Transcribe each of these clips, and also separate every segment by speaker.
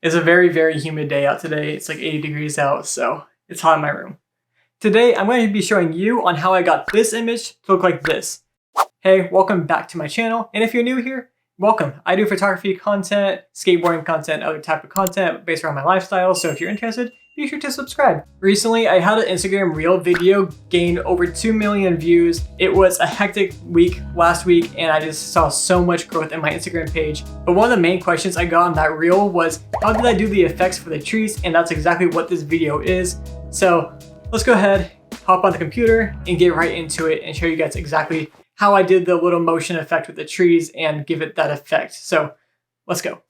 Speaker 1: It's a very, very humid day out today. It's like 80 degrees out, so it's hot in my room. Today, I'm going to be showing you on how I got this image to look like this. Hey, welcome back to my channel, and if you're new here, welcome. I do photography content, skateboarding content, other type of content based around my lifestyle, so if you're interested, be sure to subscribe. Recently, I had an Instagram Reel video gain over 2 million views. It was a hectic week last week, and I just saw so much growth in my Instagram page. But one of the main questions I got on that reel was, how did I do the effects for the trees? And that's exactly what this video is. So let's go ahead, hop on the computer, and get right into it and show you guys exactly how I did the little motion effect with the trees and give it that effect. So let's go.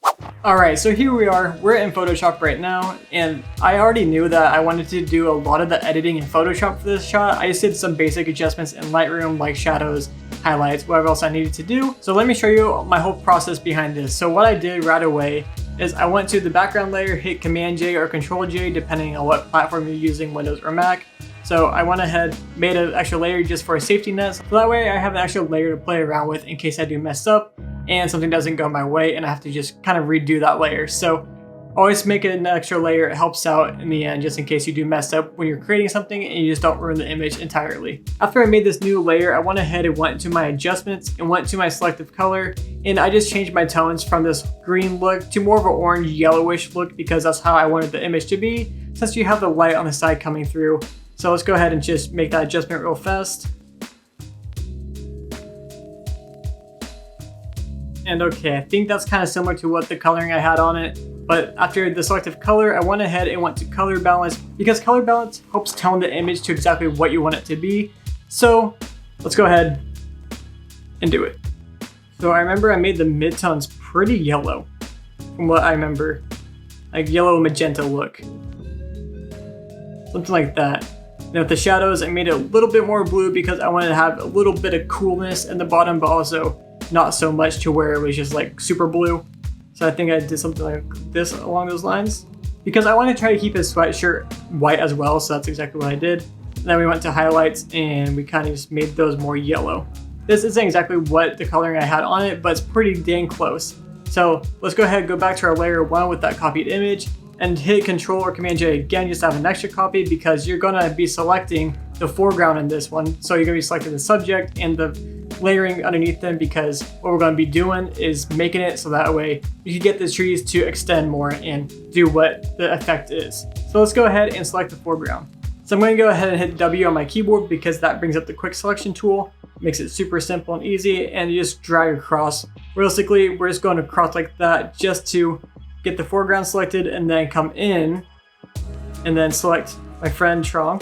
Speaker 1: All right, so here we are. We're in Photoshop right now, and I already knew that I wanted to do a lot of the editing in Photoshop for this shot. I just did some basic adjustments in Lightroom, like shadows, highlights, whatever else I needed to do. So let me show you my whole process behind this. So what I did right away is I went to the background layer, hit Command J or Control J, depending on what platform you're using, Windows or Mac. So I went ahead, made an extra layer just for a safety net. So that way I have an extra layer to play around with in case I do mess up and something doesn't go my way and I have to just kind of redo that layer. So always make an extra layer. It helps out in the end, just in case you do mess up when you're creating something and you just don't ruin the image entirely. After I made this new layer, I went ahead and went into my adjustments and went to my selective color. And I just changed my tones from this green look to more of an orange yellowish look because that's how I wanted the image to be, since you have the light on the side coming through. So let's go ahead and just make that adjustment real fast. And okay, I think that's kind of similar to what the coloring I had on it. But after the selective color, I went ahead and went to color balance because color balance helps tone the image to exactly what you want it to be. So let's go ahead and do it. So I remember I made the midtones pretty yellow from what I remember, like yellow magenta look. Something like that. And with the shadows, I made it a little bit more blue because I wanted to have a little bit of coolness in the bottom, but also not so much to where it was just like super blue. So I think I did something like this along those lines because I want to try to keep his sweatshirt white as well. So that's exactly what I did. And then we went to highlights and we kind of just made those more yellow. This isn't exactly what the coloring I had on it, but it's pretty dang close. So let's go ahead and go back to our layer 1 with that copied image and hit Control or Command J again just to have an extra copy because you're gonna be selecting the foreground in this one. So you're gonna be selecting the subject and the layering underneath them because what we're gonna be doing is making it so that way you can get the trees to extend more and do what the effect is. So let's go ahead and select the foreground. So I'm gonna go ahead and hit W on my keyboard because that brings up the quick selection tool, makes it super simple and easy, and you just drag across. Realistically, we're just going across like that just to get the foreground selected and then come in and then select my friend Trong.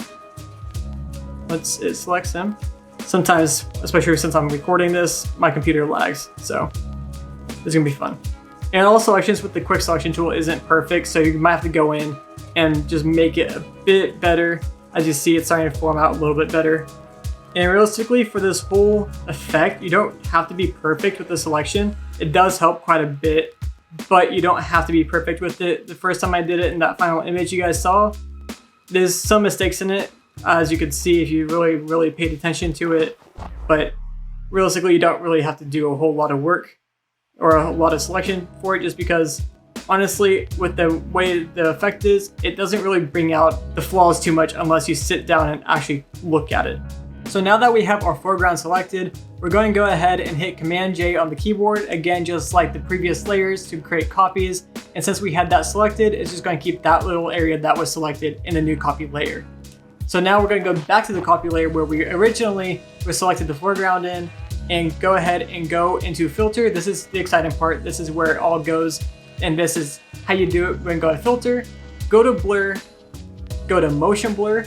Speaker 1: Once it selects him. Sometimes, especially since I'm recording this, my computer lags, so it's gonna be fun. And all selections with the quick selection tool isn't perfect, so you might have to go in and just make it a bit better. As you see, it's starting to form out a little bit better. And realistically, for this whole effect, you don't have to be perfect with the selection. It does help quite a bit, but you don't have to be perfect with it. The first time I did it in that final image you guys saw, there's some mistakes in it, as you can see if you really paid attention to it. But realistically, you don't really have to do a whole lot of work or a lot of selection for it, just because honestly, with the way the effect is, it doesn't really bring out the flaws too much unless you sit down and actually look at it. So now that we have our foreground selected, we're going to go ahead and hit Command J on the keyboard, again just like the previous layers, to create copies. And since we had that selected, it's just going to keep that little area that was selected in the new copy layer. So now we're going to go back to the copy layer where we originally were selected the foreground in, and go ahead and go into filter. This is the exciting part. This is where it all goes, and this is how you do it. We're going to go to filter, go to blur, go to motion blur,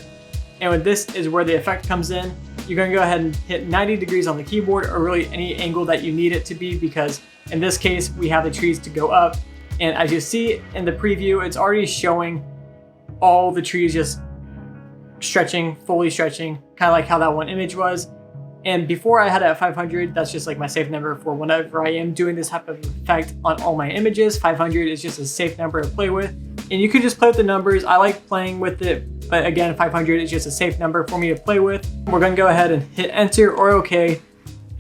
Speaker 1: and with this is where the effect comes in. You're going to go ahead and hit 90 degrees on the keyboard, or really any angle that you need it to be, because in this case we have the trees to go up, and as you see in the preview, it's already showing all the trees just stretching, fully stretching, kind of like how that one image was. And before I had it at 500, that's just like my safe number for whenever I am doing this type of effect on all my images. 500 is just a safe number to play with. And you could just play with the numbers. I like playing with it, but again, 500 is just a safe number for me to play with. We're gonna go ahead and hit enter or okay.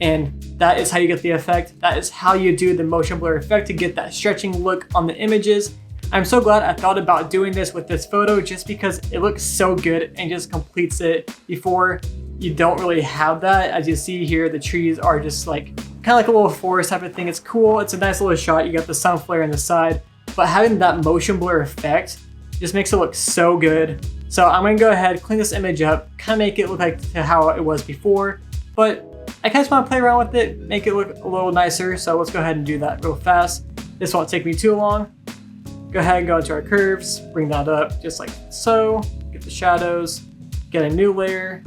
Speaker 1: And that is how you get the effect. That is how you do the motion blur effect to get that stretching look on the images. I'm so glad I thought about doing this with this photo just because it looks so good and just completes it. Before, you don't really have that. As you see here, the trees are just like kind of like a little forest type of thing. It's cool. It's a nice little shot. You got the sun flare on the side, but having that motion blur effect just makes it look so good. So I'm gonna go ahead, clean this image up, kind of make it look like to how it was before, but I kind of just want to play around with it, make it look a little nicer. So let's go ahead and do that real fast. This won't take me too long. Go ahead and go into our curves, bring that up just like so, get the shadows, get a new layer,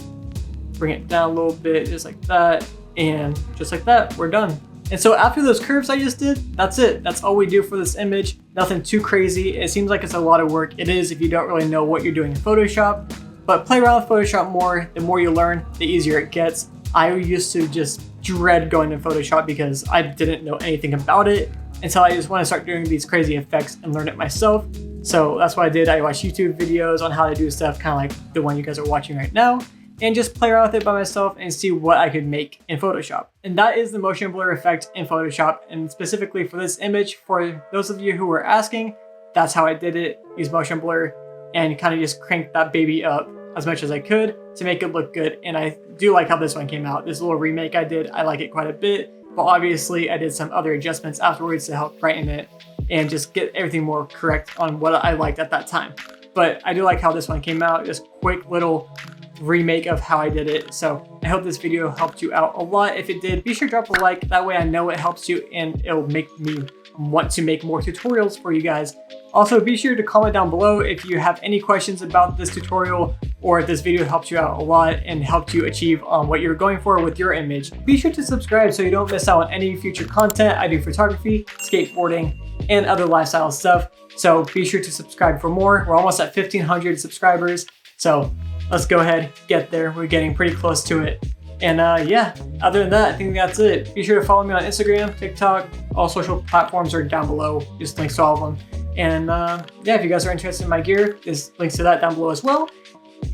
Speaker 1: bring it down a little bit just like that, and just like that, we're done. And so after those curves I just did, that's it. That's all we do for this image. Nothing too crazy. It seems like it's a lot of work. It is if you don't really know what you're doing in Photoshop, but play around with Photoshop more. The more you learn, the easier it gets. I used to just dread going to Photoshop because I didn't know anything about it until I just want to start doing these crazy effects and learn it myself. So that's what I did. I watched YouTube videos on how to do stuff, kind of like the one you guys are watching right now, and just play around with it by myself and see what I could make in Photoshop. And that is the motion blur effect in Photoshop. And specifically for this image, for those of you who were asking, that's how I did it. Use motion blur and kind of just crank that baby up as much as I could to make it look good. And I do like how this one came out. This little remake I did, I like it quite a bit. But obviously I did some other adjustments afterwards to help brighten it and just get everything more correct on what I liked at that time. But I do like how this one came out, just quick little remake of how I did it. So I hope this video helped you out a lot. If it did, be sure to drop a like. That way I know it helps you and it'll make me want to make more tutorials for you guys. Also, be sure to comment down below if you have any questions about this tutorial or if this video helped you out a lot and helped you achieve what you're going for with your image. Be sure to subscribe so you don't miss out on any future content. I do photography, skateboarding, and other lifestyle stuff. So be sure to subscribe for more. We're almost at 1,500 subscribers. So let's go ahead, get there. We're getting pretty close to it. And yeah, other than that, I think that's it. Be sure to follow me on Instagram, TikTok, all social platforms are down below. Just links to all of them. And yeah, if you guys are interested in my gear, there's links to that down below as well.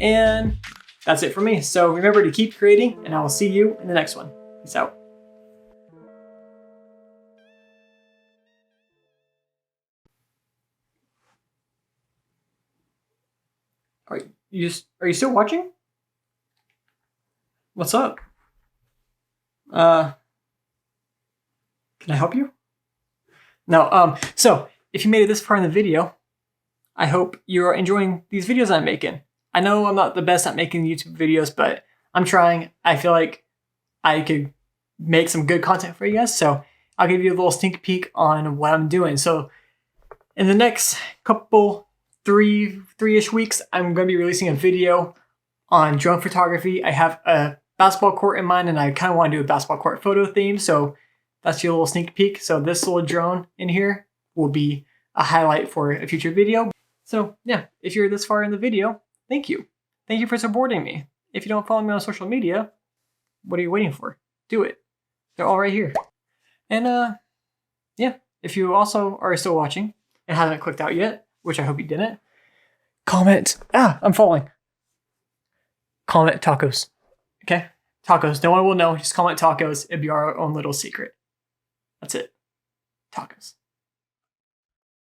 Speaker 1: And that's it for me. So remember to keep creating, and I will see you in the next one. Peace out. Are you still watching? What's up? Can I help you? No, so if you made it this far in the video, I hope you're enjoying these videos I'm making. I know I'm not the best at making YouTube videos, but I'm trying. I feel like I could make some good content for you guys, so I'll give you a little sneak peek on what I'm doing. So in the next couple, three-ish weeks, I'm going to be releasing a video on drone photography. I have a basketball court in mind, and I kind of want to do a basketball court photo theme, so that's your little sneak peek. So this little drone in here will be a highlight for a future video. So yeah, if you're this far in the video, thank you. Thank you for supporting me. If you don't follow me on social media, what are you waiting for? Do it. They're all right here. And yeah, if you also are still watching and haven't clicked out yet, which I hope you didn't, comment. I'm falling. Comment tacos. Okay? Tacos. No one will know. Just comment tacos. It'd be our own little secret. That's it. Tacos.